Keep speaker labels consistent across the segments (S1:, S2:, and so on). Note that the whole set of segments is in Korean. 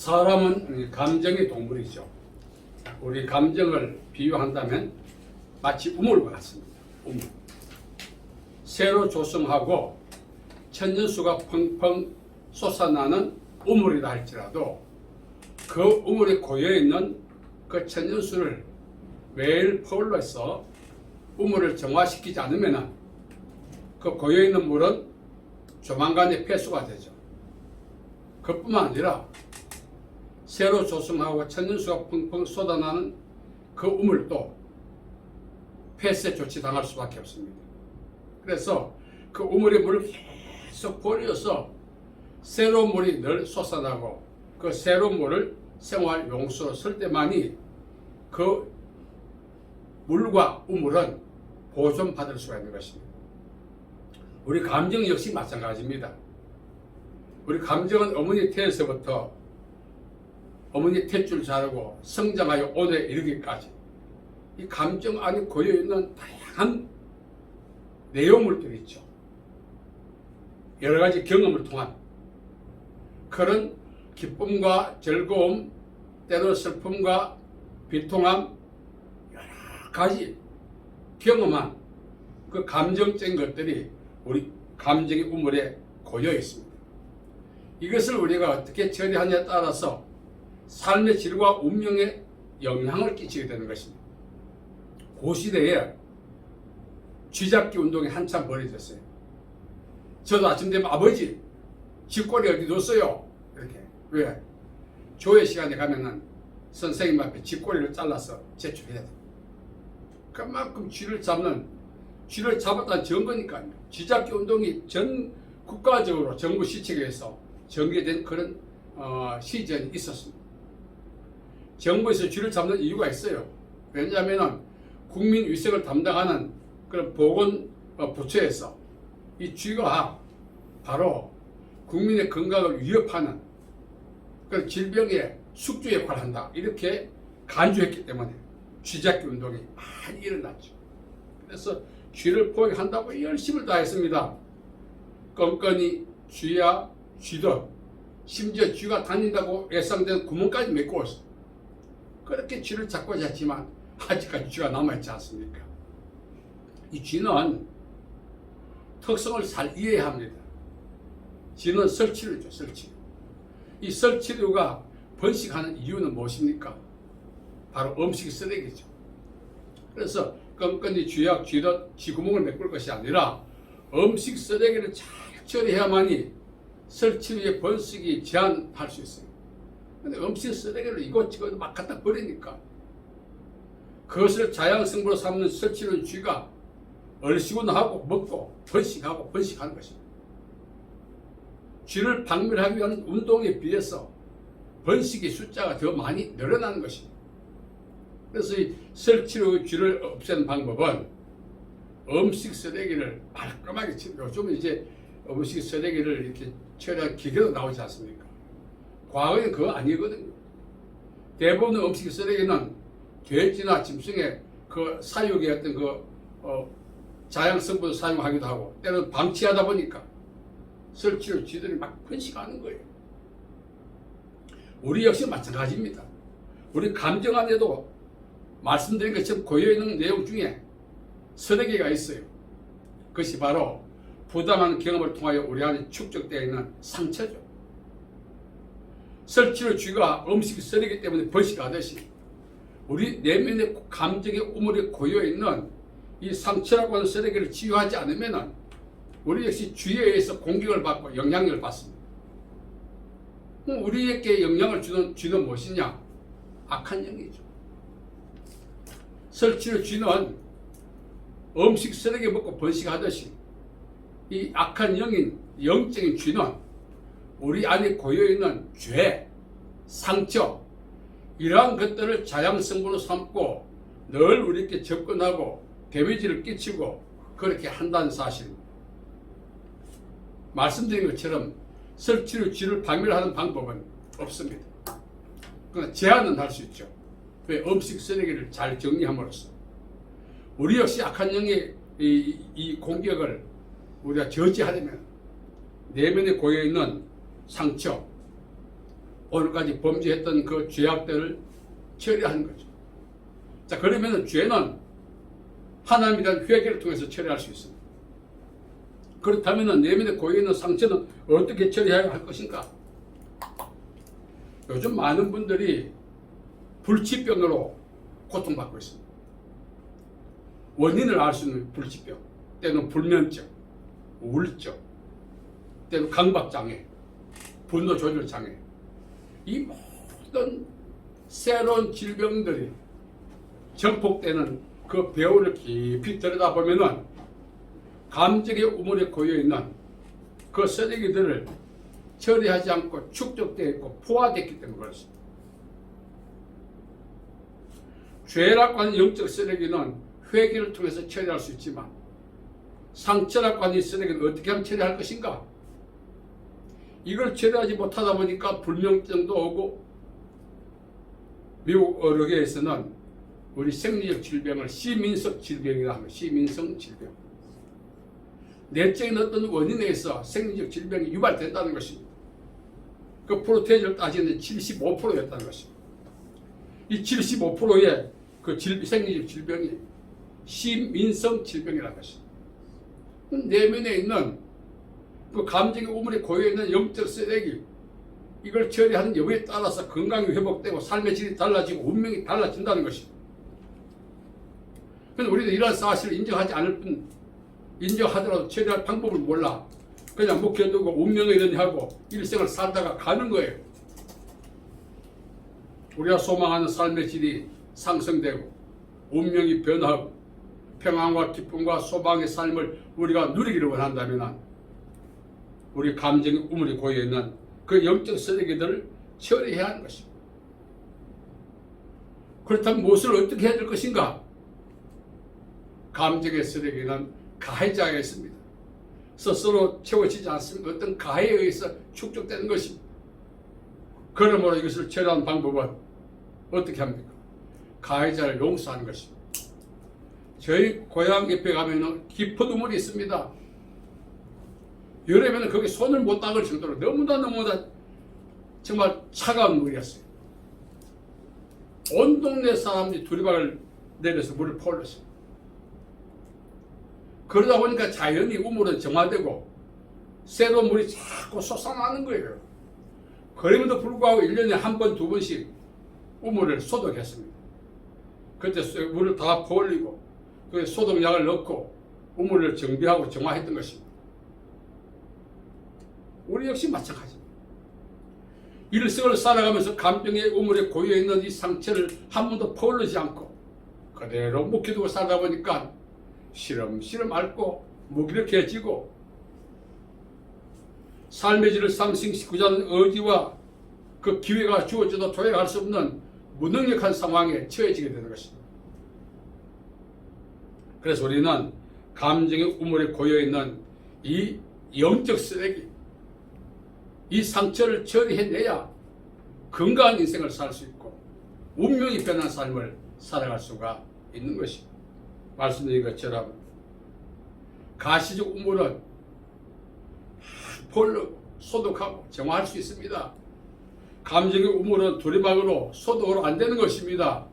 S1: 사람은 감정의 동물이죠. 우리 감정을 비유한다면 마치 우물과 같습니다. 우물. 새로 조성하고 천연수가 펑펑 솟아나는 우물이라 할지라도 그 우물에 고여있는 그 천연수를 매일 퍼올려서 우물을 정화시키지 않으면 그 고여있는 물은 조만간에 폐수가 되죠. 그뿐만 아니라 새로 조성하고 천연수가 펑펑 쏟아나는 그 우물도 폐쇄 조치당할 수밖에 없습니다. 그래서 그 우물에 물을 계속 버려서 새로운 물이 늘 솟아나고 그 새로운 물을 생활 용수로 쓸 때만이 그 물과 우물은 보존받을 수가 있는 것입니다. 우리 감정 역시 마찬가지입니다. 우리 감정은 어머니 태에서부터 어머니 탯줄 자르고 성장하여 오늘에 이르기까지 이 감정 안에 고여있는 다양한 내용물들이 있죠. 여러 가지 경험을 통한 그런 기쁨과 즐거움, 때로 슬픔과 비통함, 여러 가지 경험한 그 감정적인 것들이 우리 감정의 우물에 고여 있습니다. 이것을 우리가 어떻게 처리하냐에 따라서 삶의 질과 운명에 영향을 끼치게 되는 것입니다. 고시대에 쥐잡기 운동이 한참 벌어졌어요. 저도 아침 되면 아버지 쥐꼬리 어디 뒀어요? 이렇게. 왜? 조회 시간에 가면은 선생님 앞에 쥐꼬리를 잘라서 제출해야 돼. 그만큼 쥐를 잡았다는 증거니까요. 쥐잡기 운동이 전 국가적으로 정부 시책에서 전개된 그런 시즌이 있었습니다. 정부에서 쥐를 잡는 이유가 있어요. 왜냐하면 국민 위생을 담당하는 그런 보건 부처에서 이 쥐가 바로 국민의 건강을 위협하는 그런 질병의 숙주 역할을 한다. 이렇게 간주했기 때문에 쥐잡기 운동이 많이 일어났죠. 그래서 쥐를 포획한다고 열심을 다했습니다. 껌껌이 쥐야 쥐도 심지어 쥐가 다닌다고 예상된 구멍까지 메고 왔어요. 그렇게 쥐를 잡고 잤지만 아직까지 쥐가 남아있지 않습니까? 이 쥐는 특성을 잘 이해해야 합니다. 쥐는 설치류죠. 설치류. 이 설치류가 번식하는 이유는 무엇입니까? 바로 음식 쓰레기죠. 그래서 껌껌이 쥐약 쥐도 쥐구멍을 메꿀 것이 아니라 음식 쓰레기를 잘 처리해야만이 설치류의 번식이 제한할 수 있어요. 근데 음식 쓰레기를 이것저것 막 갖다 버리니까 그것을 자양성분으로 삼는 설치류는 쥐가 얼씨구나 하고 먹고 번식하고 번식하는 것입니다. 쥐를 박멸하기 위한 운동에 비해서 번식의 숫자가 더 많이 늘어나는 것입니다. 그래서 이 설치류 쥐를 없애는 방법은 음식 쓰레기를 말끔하게 요즘은 이제 음식 쓰레기를 이렇게 처리한 기계도 나오지 않습니까? 과거에는 그거 아니거든요. 대부분의 음식 쓰레기는 돼지나 짐승의 그 사육의 어떤 자양 성분을 사용하기도 하고 때로는 방치하다 보니까 설치류 쥐들이 막 번식하는 거예요. 우리 역시 마찬가지입니다. 우리 감정 안에도 말씀드린 것처럼 고여있는 내용 중에 쓰레기가 있어요. 그것이 바로 부당한 경험을 통하여 우리 안에 축적되어 있는 상처죠. 설치류 쥐가 음식 쓰레기 때문에 번식하듯이 우리 내면의 감정의 우물에 고여있는 이 상처라고 하는 쓰레기를 치유하지 않으면 우리 역시 쥐에 의해서 공격을 받고 영향을 받습니다. 우리에게 영향을 주는 쥐는 무엇이냐? 악한 영이죠. 설치류 쥐는 음식 쓰레기 먹고 번식하듯이 이 악한 영인 영적인 쥐는 우리 안에 고여있는 죄, 상처 이러한 것들을 자양성분으로 삼고 늘 우리에게 접근하고 데미지를 끼치고 그렇게 한다는 사실입니다. 말씀드린 것처럼 설치류 쥐를 박멸하는 방법은 없습니다. 그러나 제한은 할 수 있죠. 왜? 음식 쓰레기를 잘 정리함으로써 우리 역시 악한 영의 이 공격을 우리가 저지하려면 내면에 고여있는 상처, 오늘까지 범죄했던 그 죄악들을 처리하는 거죠. 자, 그러면 죄는 하나님에 대한 회개를 통해서 처리할 수 있습니다. 그렇다면 내면에 고여있는 상처는 어떻게 처리해야 할 것인가? 요즘 많은 분들이 불치병으로 고통받고 있습니다. 원인을 알 수 있는 불치병, 때는 불면증, 우울증, 때는 강박장애, 분노조절장애, 이 모든 새로운 질병들이 정폭되는 그 배후를 깊이 들여다보면은 감정의 우물에 고여있는 그 쓰레기들을 처리하지 않고 축적되어 있고 포화됐기 때문에 그렇습니다. 죄라고 하는 영적 쓰레기는 회개를 통해서 처리할 수 있지만 상처라고 하는 이 쓰레기는 어떻게 하면 처리할 것인가? 이걸 처리하지 못하다 보니까 불면증도 오고 미국 의료계에서는 우리 생리적 질병을 시민성 질병이라 합니다. 시민성 질병. 내적인 어떤 원인에 의해서 생리적 질병이 유발된다는 것입니다. 그 프로테이지를 따지는데 75%였다는 것입니다. 이 75%의 그 생리적 질병이 시민성 질병이라는 것입니다. 내면에 있는 그 감정의 우물에 고여있는 영적 쓰레기, 이걸 처리하는 여부에 따라서 건강이 회복되고 삶의 질이 달라지고 운명이 달라진다는 것입니다. 그런데 우리는 이러한 사실을 인정하지 않을 뿐, 인정하더라도 처리할 방법을 몰라 그냥 묵혀두고 운명을 이러니 하고 일생을 살다가 가는 거예요. 우리가 소망하는 삶의 질이 상승되고 운명이 변하고 평안과 기쁨과 소망의 삶을 우리가 누리기를 원한다면 우리 감정의 우물이 고여있는 그 영적 쓰레기들을 처리해야 하는 것입니다. 그렇다면 무엇을 어떻게 해야 될 것인가? 감정의 쓰레기는 가해자가 있습니다. 스스로 채워지지 않습니다. 어떤 가해에 의해서 축적되는 것입니다. 그러므로 이것을 처리하는 방법은 어떻게 합니까? 가해자를 용서하는 것입니다. 저희 고향 옆에 가면 깊은 우물이 있습니다. 여름에는 거기 손을 못 닦을 정도로 너무나 정말 차가운 물이었어요. 온 동네 사람들이 두리박을 내려서 물을 퍼올렸어요. 그러다 보니까 자연히 우물은 정화되고 새로운 물이 자꾸 솟아나는 거예요. 그럼에도 불구하고 1년에 한 번, 두 번씩 우물을 소독했습니다. 그때 물을 다 퍼올리고 그 소독약을 넣고 우물을 정비하고 정화했던 것입니다. 우리 역시 마찬가지입니다. 일생을 살아가면서 감정의 우물에 고여있는 이 상처를 한 번도 퍼올리지 않고 그대로 묵혀두고 살다 보니까 시름시름 앓고 무기력해지고 삶의 질을 상승시키고자 하는 의지와 그 기회가 주어져도 도약할 수 없는 무능력한 상황에 처해지게 되는 것입니다. 그래서 우리는 감정의 우물에 고여있는 이 영적 쓰레기, 이 상처를 처리해내야 건강한 인생을 살 수 있고 운명이 변한 삶을 살아갈 수가 있는 것입니다. 말씀드린 것처럼 가시적 우물은 볼로 소독하고 정화할 수 있습니다. 감정의 우물은 두리박으로 소독으로 안 되는 것입니다.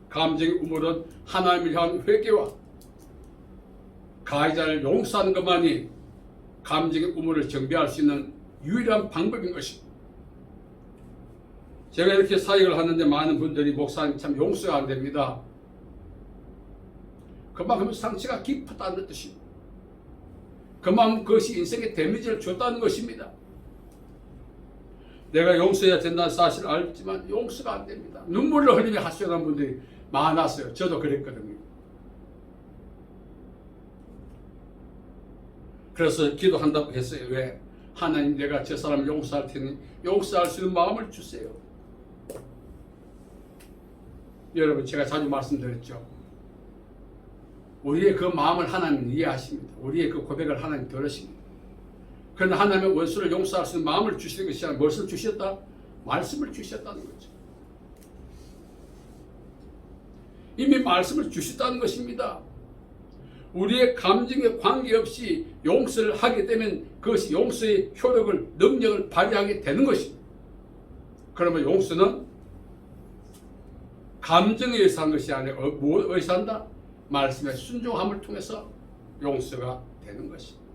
S1: 감정의 우물은 하나님을 향한 회개와 가해자를 용서하는 것만이 감정의 우물을 정비할 수 있는 유일한 방법인 것입니다. 제가 이렇게 사역을 하는데 많은 분들이 목사님 참 용서가 안 됩니다. 그만큼 상처가 깊었다는 뜻입니다. 그만큼 그것이 인생에 데미지를 줬다는 것입니다. 내가 용서해야 된다는 사실을 알지만 용서가 안 됩니다. 눈물을 흘리며 하소연한 분들이 많았어요. 저도 그랬거든요. 그래서 기도한다고 했어요. 왜? 하나님, 내가 저 사람을 용서할 테니 용서할 수 있는 마음을 주세요. 여러분, 제가 자주 말씀드렸죠. 우리의 그 마음을 하나님은 이해하십니다. 우리의 그 고백을 하나님 들으십니다. 그러나 하나님의 원수를 용서할 수 있는 마음을 주시는 것이 아니라 무엇을 주셨다? 말씀을 주셨다는 거죠. 이미 말씀을 주셨다는 것입니다. 우리의 감정에 관계없이 용서를 하게 되면 그것이 용서의 효력을, 능력을 발휘하게 되는 것입니다. 그러면 용서는 감정에 의해서 한 것이 아니라 뭐에 의해서 한다? 말씀의 순종함을 통해서 용서가 되는 것입니다.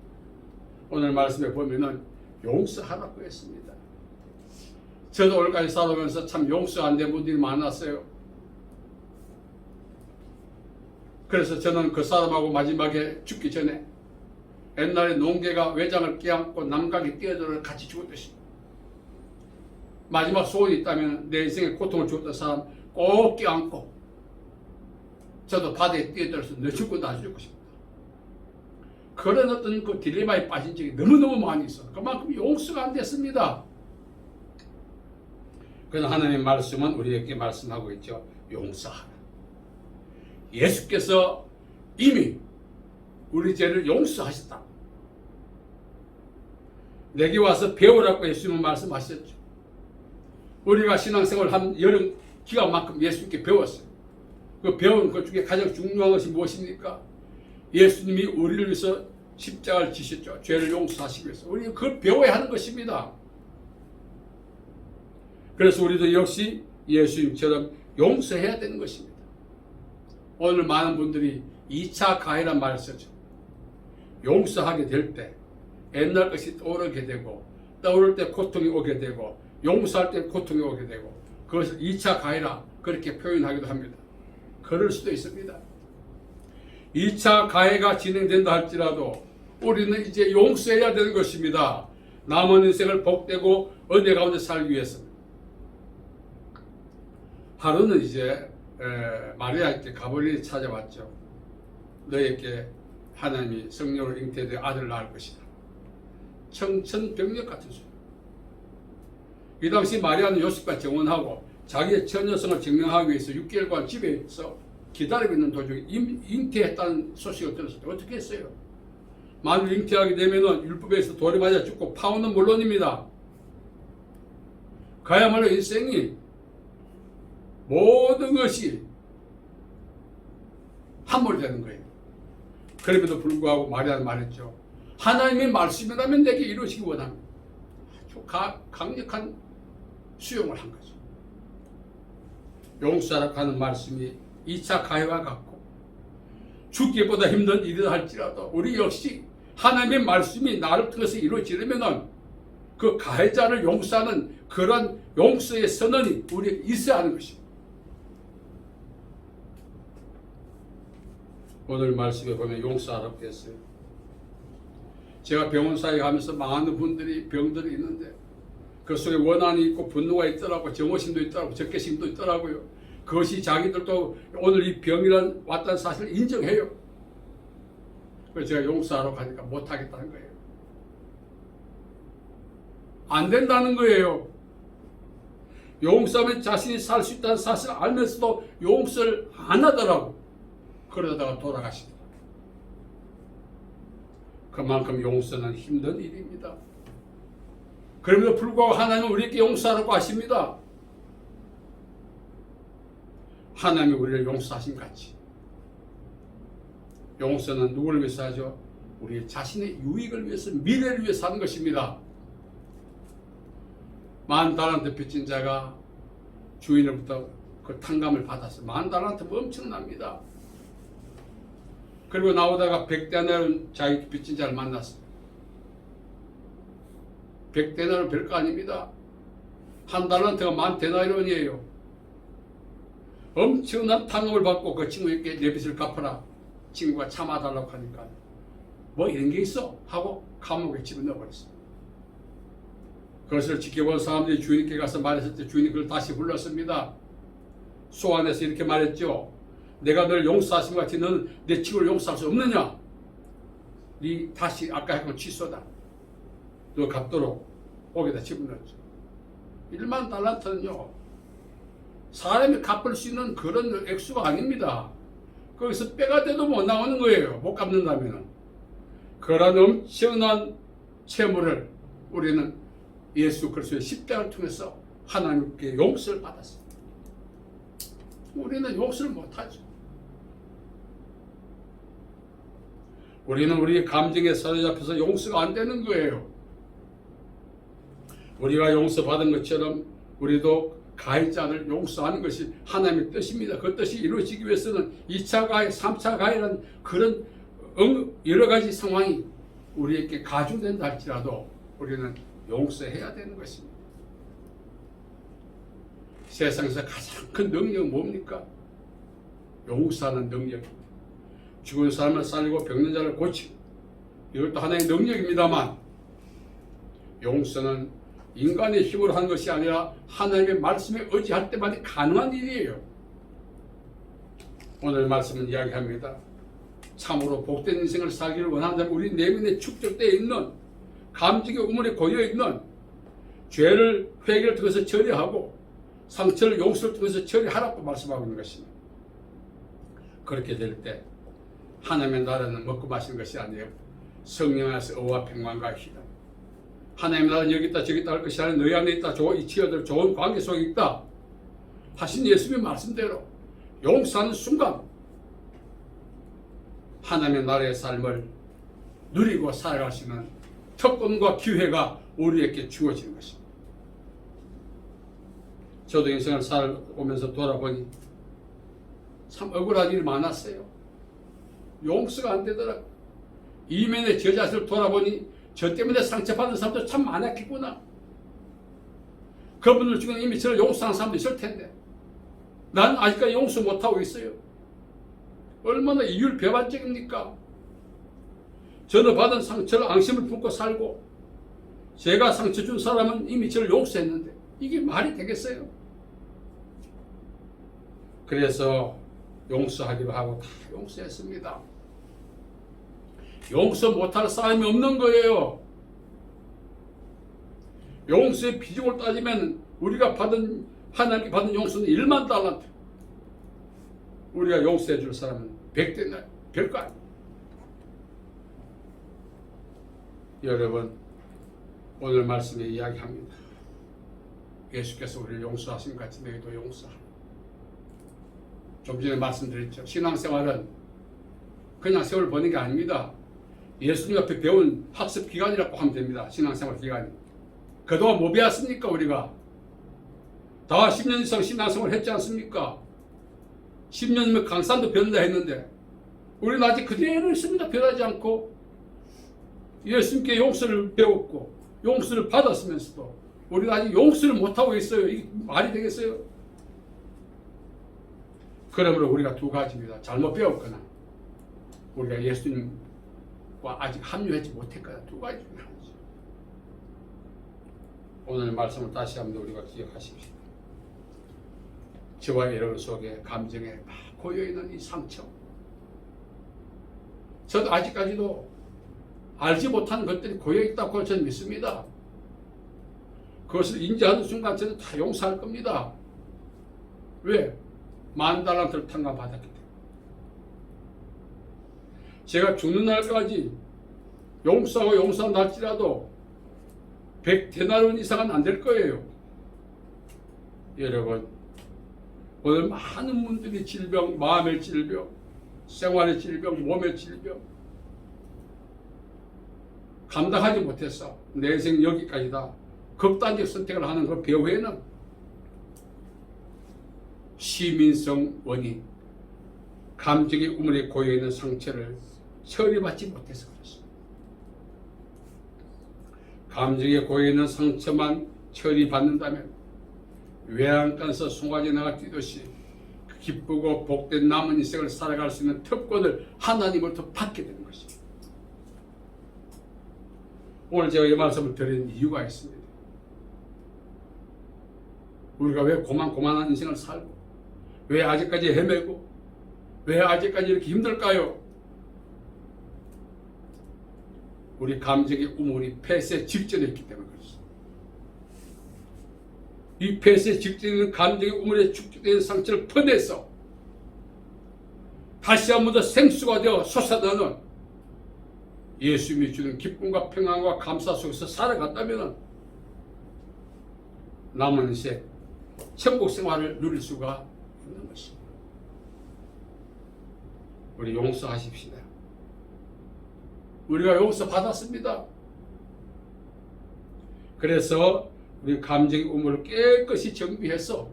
S1: 오늘 말씀에 보면은 용서하라고 했습니다. 저도 오늘까지 살아오면서 참 용서 안 된 분들이 많았어요. 그래서 저는 그 사람하고 마지막에 죽기 전에 옛날에 농개가 외장을 끼얹고 남각이 뛰어들어 같이 죽었듯이 마지막 소원이 있다면 내 인생에 고통을 주었던 사람 꼭 끼얹고 저도 바다에 뛰어들어서 너 죽고 나 죽고 싶다. 그런 어떤 그 딜레마에 빠진 적이 너무너무 많이 있어. 그만큼 용서가 안 됐습니다. 그래서 하나님의 말씀은 우리에게 말씀하고 있죠. 용서하라. 예수께서 이미 우리 죄를 용서하셨다. 내게 와서 배우라고 예수님은 말씀하셨죠. 우리가 신앙생활 한 여름 기간만큼 예수님께 배웠어요. 그 배운 것 중에 가장 중요한 것이 무엇입니까? 예수님이 우리를 위해서 십자가를 지셨죠. 죄를 용서하시기 위해서. 우리는 그걸 배워야 하는 것입니다. 그래서 우리도 역시 예수님처럼 용서해야 되는 것입니다. 오늘 많은 분들이 2차 가해란 말을 쓰죠. 용서하게 될 때 옛날 것이 떠오르게 되고 떠오를 때 고통이 오게 되고 용서할 때 고통이 오게 되고 그것을 2차 가해라 그렇게 표현하기도 합니다. 그럴 수도 있습니다. 2차 가해가 진행된다 할지라도 우리는 이제 용서해야 되는 것입니다. 남은 인생을 복되고 은혜 가운데 살기 위해서는. 하루는 이제 마리아에게 가버린이 찾아왔죠. 너에게 하나님이 성령으로 잉태되어 아들을 낳을 것이다. 청천벽력 같은 소리. 이 당시 마리아는 요셉과 정혼하고 자기의 처녀성을 증명하기 위해서 6개월간 집에서 기다리고 있는 도중에 잉태했다는 소식을 들었을 때 어떻게 했어요? 만일 잉태하게 되면 율법에서 돌에 맞아 죽고 파혼은 물론입니다. 그야말로 인생이 모든 것이 함몰되는 거예요. 그럼에도 불구하고 마리아는 말했죠. 하나님의 말씀이라면 내게 이루어지기 원합니다. 아주 강력한 수용을 한 거죠. 용서하라고 하는 말씀이 2차 가해와 같고 죽기보다 힘든 일이라 할지라도 우리 역시 하나님의 말씀이 나를 통해서 이루어지려면 그 가해자를 용서하는 그런 용서의 선언이 우리에게 있어야 하는 것입니다. 오늘 말씀에 보면 용서하라고 했어요. 제가 병원 사역하면서 많은 분들이 병들이 있는데 그 속에 원한이 있고 분노가 있더라고, 정오심도 있더라고, 적개심도 있더라고요. 그것이 자기들도 오늘 이 병이란 왔다는 사실을 인정해요. 그래서 제가 용서하라고 하니까 못하겠다는 거예요. 안 된다는 거예요. 용서하면 자신이 살 수 있다는 사실을 알면서도 용서를 안 하더라고. 그러다가 돌아가시더라고요. 그만큼 용서는 힘든 일입니다. 그럼에도 불구하고 하나님은 우리에게 용서하라고 하십니다. 하나님이 우리를 용서하신 같이 용서는 누구를 위해서 하죠? 우리 자신의 유익을 위해서, 미래를 위해서 하는 것입니다. 10,000달란트 빚진 자가 주인으로부터 그 탕감을 받았어. 10,000달란트 엄청납니다. 그리고 나오다가 100데나리온 자기 빚진 자를 만났어. 100데나리온 별거 아닙니다. 1달란트가 10,000데나리온이에요. 엄청난 탕감을 받고 그 친구에게 내 빚을 갚아라. 친구가 참아달라고 하니까 뭐 이런 게 있어? 하고 감옥에 집어넣어버렸어. 그것을 지켜본 사람들이 주인께 가서 말했을 때 주인이 그걸 다시 불렀습니다. 소환해서 이렇게 말했죠. 내가 널 용서하신 것 같이 너는 내 친구를 용서할 수 없느냐? 네 다시 아까 했던 취소다. 너 갚도록 옥에다 집어넣었죠. 10,000달란트는요. 사람이 갚을 수 있는 그런 액수가 아닙니다. 거기서 빼가 돼도 못 나오는 거예요. 못 갚는다면. 그런 엄청난 채무를 우리는 예수 그리스도의 십자가를 통해서 하나님께 용서를 받았습니다. 우리는 용서를 못하죠. 우리는 우리의 감정에 사로잡혀서 용서가 안 되는 거예요. 우리가 용서받은 것처럼 우리도 가해자를 용서하는 것이 하나님의 뜻입니다. 그 뜻이 이루어지기 위해서는 2차 가해, 3차 가해라는 그런 여러 가지 상황이 우리에게 가중된다 할지라도 우리는 용서해야 되는 것입니다. 세상에서 가장 큰 능력은 뭡니까? 용서하는 능력입니다. 죽은 사람을 살리고 병든 자를 고치고, 이것도 하나의 능력입니다만, 용서는 인간의 힘으로 하는 것이 아니라 하나님의 말씀에 의지할 때만 가능한 일이에요. 오늘 말씀은 이야기합니다. 참으로 복된 인생을 살기를 원한다면 우리 내면에 축적되어 있는 감정의 우물에 고여있는 죄를 회개를 통해서 처리하고 상처를 용서를 통해서 처리하라고 말씀하고 있는 것입니다. 그렇게 될 때 하나님의 나라는 먹고 마시는 것이 아니에요. 성령 안에서 의와 평강과 희락. 하나님의 나라는 여기 있다 저기 있다 할 것이 아니라 너희 안에 있다. 이 치어들 좋은 관계 속에 있다 하신 예수님의 말씀대로 용서하는 순간 하나님의 나라의 삶을 누리고 살아갈 수 있는 특권과 기회가 우리에게 주어지는 것입니다. 저도 인생을 살아오면서 돌아보니 참 억울한 일이 많았어요. 용서가 안 되더라고. 이면의 저 자신을 돌아보니 저 때문에 상처받은 사람도 참 많았겠구나. 그분들 중에 이미 저를 용서하는 사람도 있을 텐데 난 아직까지 용서 못하고 있어요. 얼마나 이율배반적입니까? 저는 받은 상처를 앙심을 품고 살고 제가 상처 준 사람은 이미 저를 용서했는데 이게 말이 되겠어요? 그래서 용서하기로 하고 다 용서했습니다. 용서 못할 사람이 없는 거예요. 용서의 비중을 따지면 우리가 하나님께 받은 용서는 1만 달란트. 우리가 용서해 줄 사람은 100대나 별거 아니에요. 여러분, 오늘 말씀에 이야기합니다. 예수께서 우리를 용서하신 것 같이 너희도 용서하라. 좀 전에 말씀드렸죠. 신앙생활은 그냥 세월 보는 게 아닙니다. 예수님 앞에 배운 학습 기간이라고 하면 됩니다. 신앙생활 기간이. 그동안 뭐 배웠습니까 우리가? 다 10년 이상 신앙생활 했지 않습니까? 10년이면 강산도 변다 했는데 우리는 아직 그대로 있습니다. 변하지 않고 예수님께 용서를 배웠고 용서를 받았으면서도 우리는 아직 용서를 못하고 있어요. 이게 말이 되겠어요? 그러므로 우리가 두 가지입니다. 잘못 배웠거나 우리가 예수님과 아직 합류하지 못했거나 두 가지입니다. 오늘 말씀을 다시 한번 우리가 기억하십시오. 저와 여러분 속에 감정에 막 고여있는 이 상처, 저도 아직까지도 알지 못한 것들이 고여있다고 저는 믿습니다. 그것을 인지하는 순간 저는 다 용서할 겁니다. 왜? 10,000달란트를 탕감받았기 때문에. 제가 죽는 날까지 용서하고 용서한다 할지라도 100데나리온 이상은 안 될 거예요. 여러분, 오늘 많은 분들이 질병, 마음의 질병, 생활의 질병, 몸의 질병 감당하지 못해서 내 인생 여기까지다 극단적 선택을 하는 그 배후에는 시민성 원인, 감정의 우물에 고여있는 상처를 처리받지 못해서 그렇습니다. 감정에 고여있는 상처만 처리받는다면 외양간에서 송아지 나가 뛰듯이 기쁘고 복된 남은 인생을 살아갈 수 있는 특권을 하나님으로부터 받게 되는 것입니다. 오늘 제가 이 말씀을 드리는 이유가 있습니다. 우리가 왜 고만고만한 인생을 살고 왜 아직까지 헤매고 왜 아직까지 이렇게 힘들까요? 우리 감정의 우물이 폐쇄 직전에 있기 때문에 그렇습니다. 이 폐쇄 직전에 있는 감정의 우물에 축적된 상처를 퍼내서 다시 한 번 더 생수가 되어 솟아나는 예수님이 주는 기쁨과 평안과 감사 속에서 살아간다면 남은 인생 천국 생활을 누릴 수가 있는 것입니다. 우리 용서하십시다. 우리가 용서 받았습니다. 그래서 우리 감정의 우물을 깨끗이 정비해서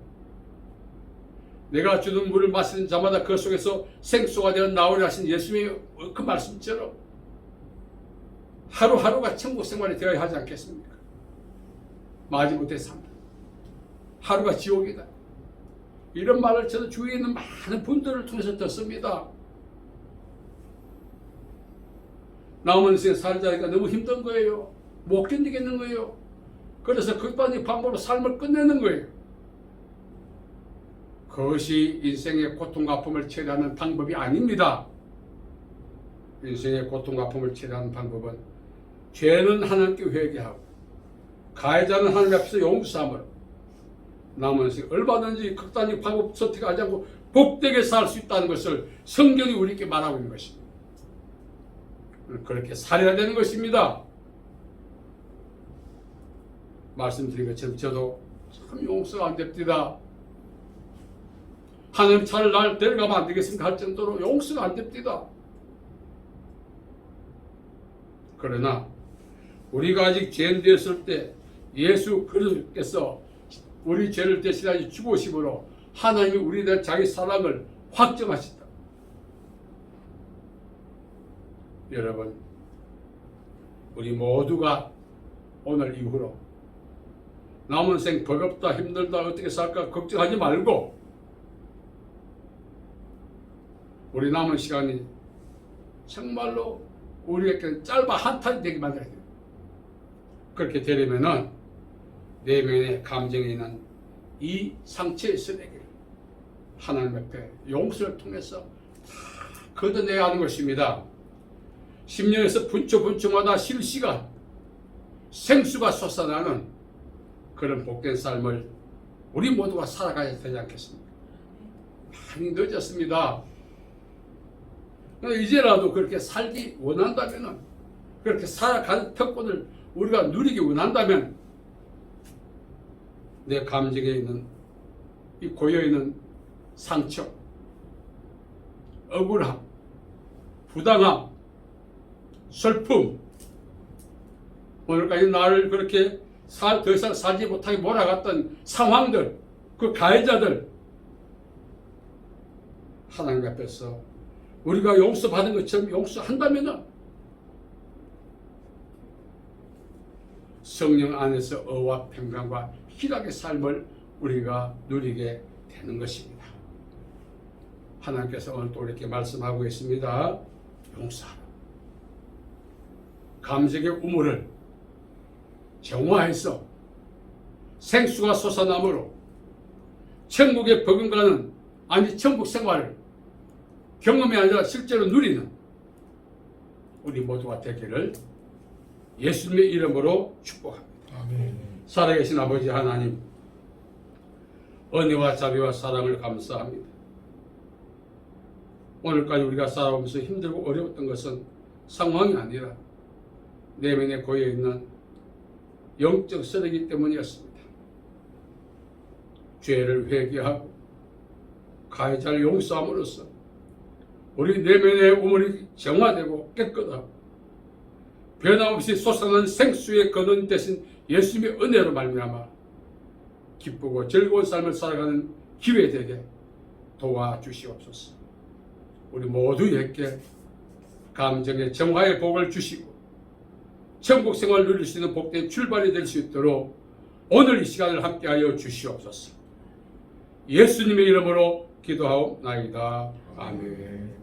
S1: 내가 주는 물을 마시는 자마다 그 속에서 생수가 되어 나오리라 하신 예수님의 그 말씀처럼 하루하루가 천국 생활이 되어야 하지 않겠습니까? 마지못해 산다. 하루가 지옥이다. 이런 말을 저는 주위에 있는 많은 분들을 통해서 듣습니다. 남은 인생 살자니까 너무 힘든 거예요. 못 견디겠는 거예요. 그래서 극단의 방법으로 삶을 끝내는 거예요. 그것이 인생의 고통과 아픔을 처리하는 방법이 아닙니다. 인생의 고통과 아픔을 처리하는 방법은 죄는 하나님께 회개하고 가해자는 하나님 앞에서 용서함으로 남은 인생 얼마든지 극단의 방법 선택하지 않고 복되게 살 수 있다는 것을 성경이 우리에게 말하고 있는 것입니다. 그렇게 살아야 되는 것입니다. 말씀드린 것처럼 저도 참 용서가 안 됩니다. 하나님 차를 날 데려가면 안 되겠습니까? 할 정도로 용서가 안 됩니다. 그러나 우리가 아직 죄인 되었을 때 예수 그리스도께서 우리 죄를 대신하여 죽으심으로 하나님이 우리에 대한 자기 사랑을 확정하신다. 여러분, 우리 모두가 오늘 이후로 남은 생 버겁다 힘들다 어떻게 살까 걱정하지 말고 우리 남은 시간이 정말로 우리에게 짧아 한탄이 되게 만들어야 돼요. 그렇게 되려면은 내면의 감정에 있는 이 상처의 쓰레기를 하나님 앞에 용서를 통해서 다 걷어내야 하는 것입니다. 10년에서 분초분초마다 실시간 생수가 솟아나는 그런 복된 삶을 우리 모두가 살아가야 되지 않겠습니까? 많이 늦었습니다. 이제라도 그렇게 살기 원한다면, 그렇게 살아가는 특권을 우리가 누리기 원한다면 내 감정에 있는 이 고여있는 상처, 억울함, 부당함, 슬픔, 오늘까지 나를 그렇게 더 이상 살지 못하게 몰아갔던 상황들, 그 가해자들 하나님 앞에서 우리가 용서받은 것처럼 용서한다면 성령 안에서 의와 평강과 희락의 삶을 우리가 누리게 되는 것입니다. 하나님께서 오늘 또 이렇게 말씀하고 있습니다. 용서하라. 감정의 우물을 정화해서 생수가 솟아나므로 천국에 버금가는 아니 천국 생활을 경험이 아니라 실제로 누리는 우리 모두가 되기를 예수님의 이름으로 축복합니다.
S2: 아멘.
S1: 살아계신 아버지 하나님, 은혜와 자비와 사랑을 감사합니다. 오늘까지 우리가 살아오면서 힘들고 어려웠던 것은 상황이 아니라 내면에 고여있는 영적 쓰레기 때문이었습니다. 죄를 회개하고 가해자를 용서함으로써 우리 내면의 우물이 정화되고 깨끗하고 변함없이 솟아나는 생수의 근원 대신 예수님의 은혜로 말미암아 기쁘고 즐거운 삶을 살아가는 기회 되게 도와주시옵소서. 우리 모두에게 감정의 정화의 복을 주시고 천국 생활을 누릴 수 있는 복된 출발이 될 수 있도록 오늘 이 시간을 함께하여 주시옵소서. 예수님의 이름으로 기도하옵나이다. 아멘.